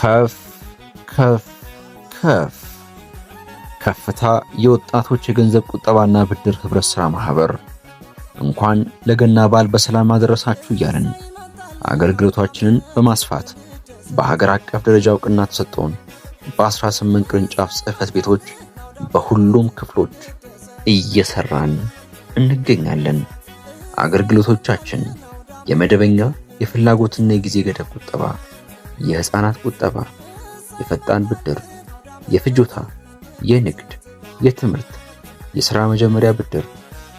ከፍ ከፍ ከፍ ከፍታ የወጣቶች የገንዘብ ቁጠባና ብድር ህብረት ሥራ ማህበር እንኳን ለገና በዓል በሰላም አደረሳችሁ እያልን አገልግሎታችንን በማስፋት በሀገር አቀፍ ደረጃ እውቅና ተሰጥቶን በ18 ቅርንጫፍ ጽሕፈት ቤቶች በሁሉም ክፍሎች እየሰራን እንገኛለን። አገልግሎቶቻችን የመደበኛ የፍላጎትና የጊዜ ገደብ ቁጠባ፣ የህፃናት ቁጠባ፣ የፈጣን ብድር፣ የፍጆታ፣ የንግድ፣ የትምህርት፣ የሥራ መጀመሪያ ብድር፣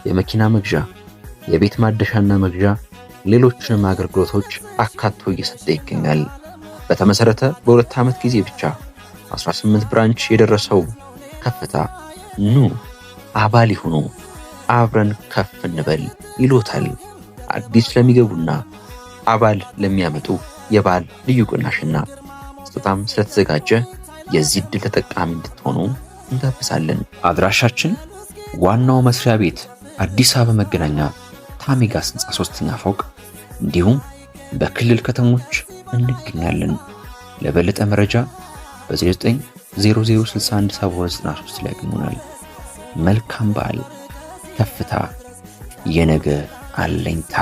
የመኪና መግዣ፣ የቤት ማደሻና መግዣ፣ ሌሎችንም አገልግሎቶች አካቶ እየሰጠ ይገኛል። በተመሰረተ በሁለት ዓመት ጊዜ ብቻ 18 ብራንች የደረሰው ከፍታ ኑ አባል ይሁኑ፣ አብረን ከፍ እንበል ይሎታል። አዲስ ለሚገቡና አባል ለሚያመጡ የበዓል ልዩ ቅናሽና ስጦታም ስለተዘጋጀ የዚህ ዕድል ተጠቃሚ እንድትሆኑ እንጋብዛለን። አድራሻችን ዋናው መስሪያ ቤት አዲስ አበባ መገናኛ ታሜጋስ ህንፃ 3ኛ ፎቅ እንዲሁም በክልል ከተሞች እንገኛለን። ለበለጠ መረጃ በ0900617293 ላይ ያገኙናል። መልካም በዓል። ከፍታ የነገ አለኝታ።